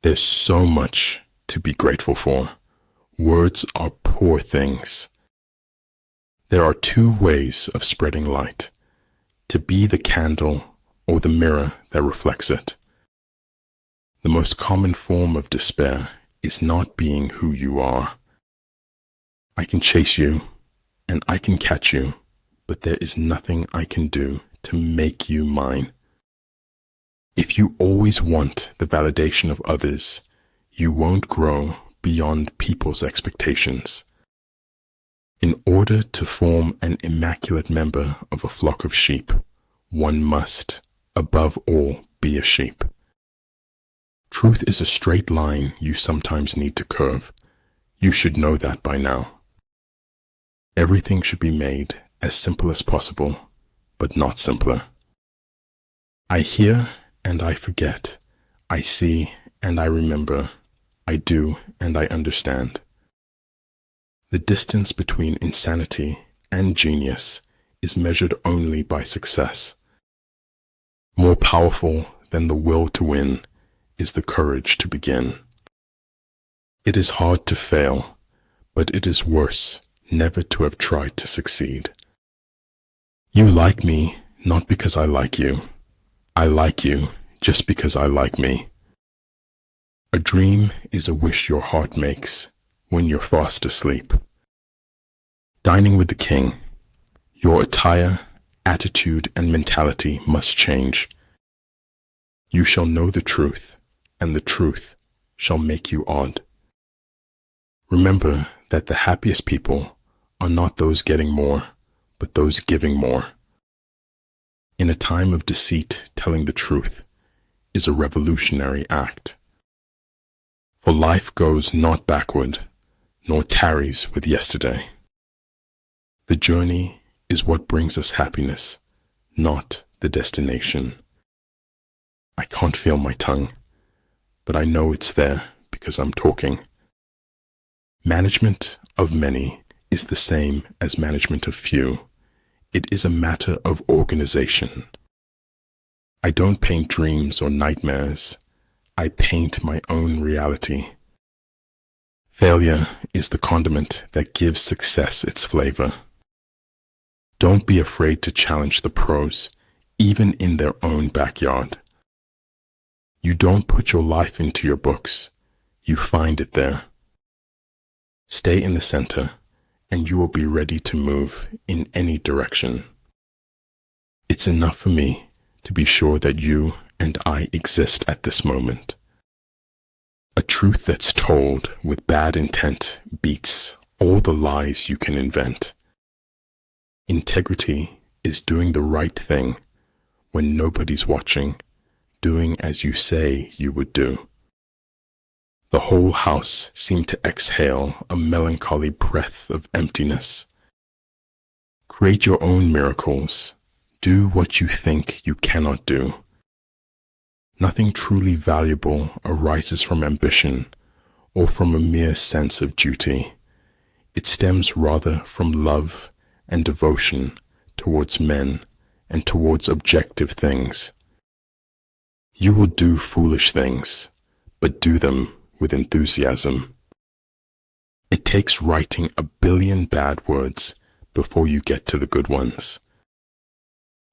There's so much to be grateful for. Words are poor things. There are two ways of spreading light: to be the candle or the mirror that reflects it. The most common form of despair is not being who you are. I can chase you and I can catch you, but there is nothing I can do to make you mine. If you always want the validation of others, you won't grow beyond people's expectations. In order to form an immaculate member of a flock of sheep, one must, above all, be a sheep. Truth is a straight line you sometimes need to curve. You should know that by now. Everything should be made as simple as possible, but not simpler. I hear and I forget. I see and I remember. I do and I understand. The distance between insanity and genius is measured only by success. More powerful than the will to win is the courage to begin. It is hard to fail, but it is worse never to have tried to succeed. You like me not because I like you. I like you just because I like me. A dream is a wish your heart makes when you're fast asleep. Dining with the king, your attire, attitude, and mentality must change. You shall know the truth, and the truth shall make you odd. Remember that the happiest people are not those getting more, but those giving more. In a time of deceit, telling the truth is a revolutionary act. For life goes not backward, nor tarries with yesterday. The journey is what brings us happiness, not the destination. I can't feel my tongue, but I know it's there because I'm talking. Management of many is the same as management of few. It is a matter of organization. I don't paint dreams or nightmares. I paint my own reality. Failure is the condiment that gives success its flavor. Don't be afraid to challenge the pros, even in their own backyard. You don't put your life into your books. You find it there. Stay in the center, and you will be ready to move in any direction. It's enough for me to be sure that you and I exist at this moment. A truth that's told with bad intent beats all the lies you can invent. Integrity is doing the right thing when nobody's watching, doing as you say you would do. The whole house seemed to exhale a melancholy breath of emptiness. Create your own miracles. Do what you think you cannot do. Nothing truly valuable arises from ambition or from a mere sense of duty. It stems rather from love and devotion towards men and towards objective things. You will do foolish things, but do them with enthusiasm. It takes writing 1 billion bad words before you get to the good ones.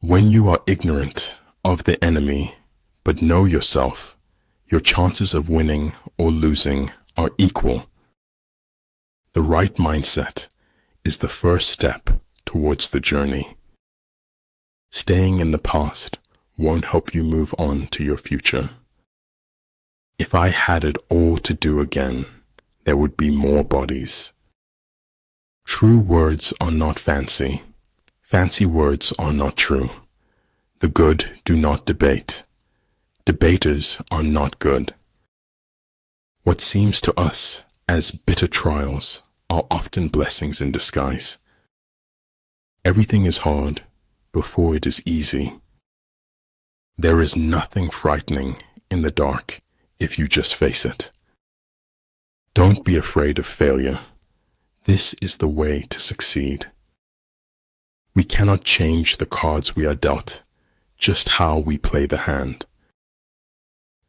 When you are ignorant of the enemy, but know yourself, your chances of winning or losing are equal. The right mindset is the first step towards the journey. Staying in the past won't help you move on to your future. If I had it all to do again, there would be more bodies. True words are not fancy. Fancy words are not true. The good do not debate. Debaters are not good. What seems to us as bitter trials are often blessings in disguise. Everything is hard before it is easy. There is nothing frightening in the dark if you just face it. Don't be afraid of failure. This is the way to succeed. We cannot change the cards we are dealt, just how we play the hand.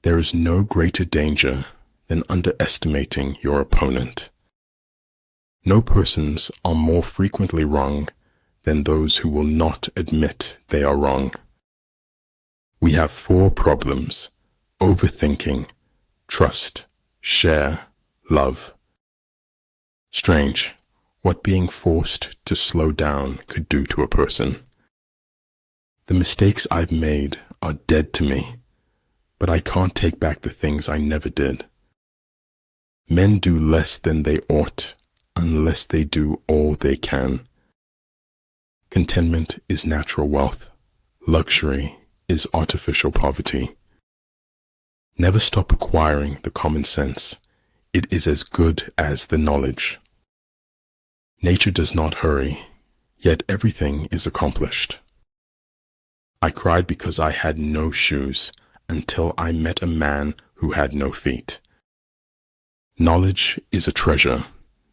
There is no greater danger than underestimating your opponent. No persons are more frequently wrong than those who will not admit they are wrong. We have 4 problems: overthinking, trust, share, love. Strange what being forced to slow down could do to a person. The mistakes I've made are dead to me, but I can't take back the things I never did. Men do less than they ought unless they do all they can. Contentment is natural wealth. Luxury is artificial poverty. Never stop acquiring the common sense. It is as good as the knowledge. Nature does not hurry, yet everything is accomplished. I cried because I had no shoes until I met a man who had no feet. Knowledge is a treasure,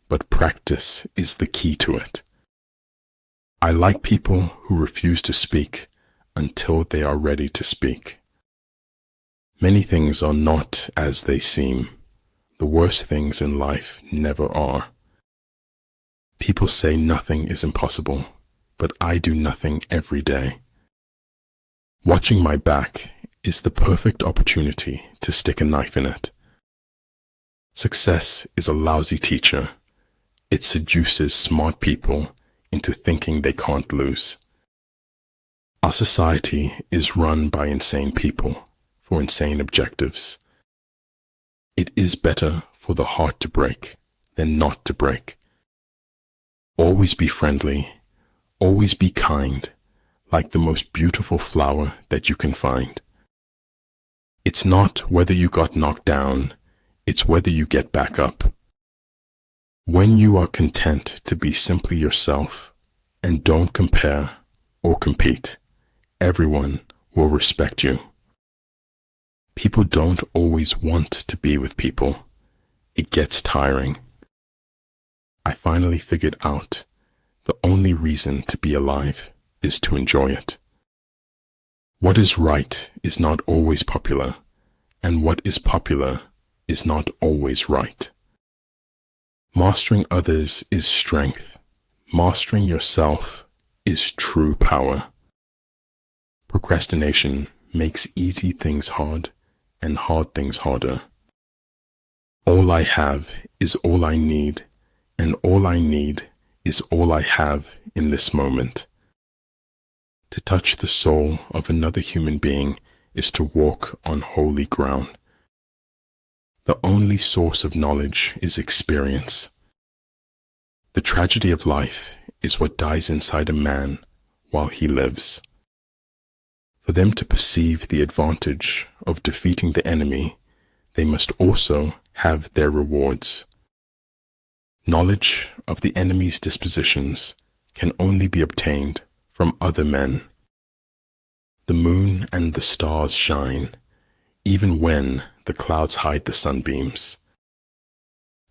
but practice is the key to it. I like people who refuse to speak until they are ready to speak. Many things are not as they seem. The worst things in life never are. People say nothing is impossible, but I do nothing every day. Watching my back is the perfect opportunity to stick a knife in it. Success is a lousy teacher. It seduces smart people into thinking they can't lose. Our society is run by insane people for insane objectives. It is better for the heart to break than not to break. Always be friendly, always be kind, like the most beautiful flower that you can find. It's not whether you got knocked down, it's whether you get back up. When you are content to be simply yourself and don't compare or compete, everyone will respect you. People don't always want to be with people. It gets tiring. I finally figured out the only reason to be alive is to enjoy it. What is right is not always popular, and what is popular is not always right. Mastering others is strength. Mastering yourself is true power. Procrastination makes easy things hard and hard things harder. All I have is all I need, and all I need is all I have in this moment. To touch the soul of another human being is to walk on holy ground. The only source of knowledge is experience. The tragedy of life is what dies inside a man while he lives. For them to perceive the advantage of defeating the enemy, they must also have their rewards. Knowledge of the enemy's dispositions can only be obtained from other men. The moon and the stars shine, even when the clouds hide the sunbeams.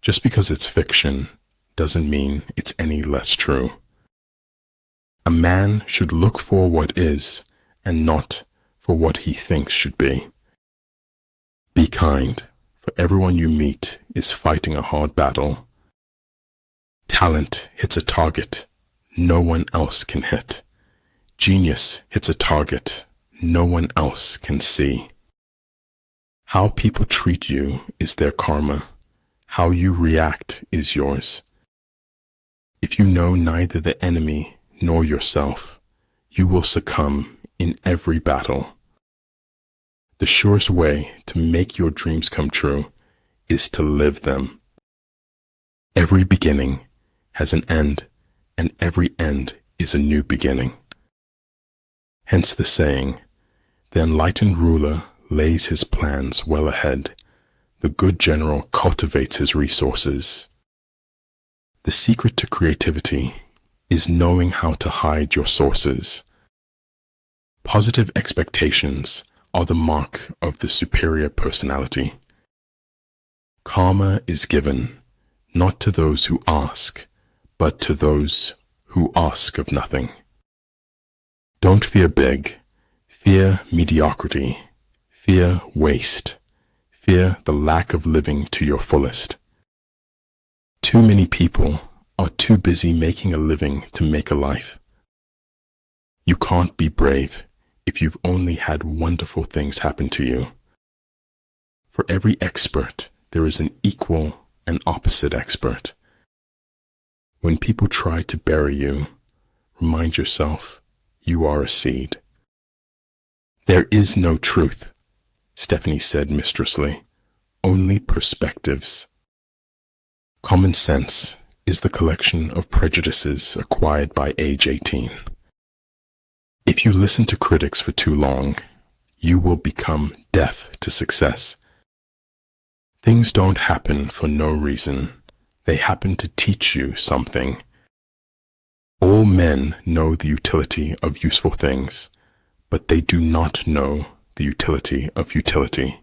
Just because it's fiction doesn't mean it's any less true. A man should look for what is and not for what he thinks should be. Be kind, for everyone you meet is fighting a hard battle. Talent hits a target no one else can hit. Genius hits a target no one else can see. How people treat you is their karma. How you react is yours. If you know neither the enemy nor yourself, you will succumb in every battle. The surest way to make your dreams come true is to live them. Every beginning has an end, and every end is a new beginning. Hence the saying, the enlightened ruler lays his plans well ahead. The good general cultivates his resources. The secret to creativity is knowing how to hide your sources. Positive expectations are the mark of the superior personality. Karma is given, not to those who ask, but to those who ask of nothing. Don't fear big, fear mediocrity, fear waste, Fear the lack of living to your fullest. Too many people are too busy making a living to make a life. You can't be brave if you've only had wonderful things happen to you. For every expert, there is an equal and opposite expert. When people try to bury you, remind yourself you are a seed. There is no truth, Stephanie said mistressly, only perspectives. Common sense is the collection of prejudices acquired by age 18. If you listen to critics for too long, you will become deaf to success. Things don't happen for no reason. They happen to teach you something. All men know the utility of useful things, but they do not know the utility of utility.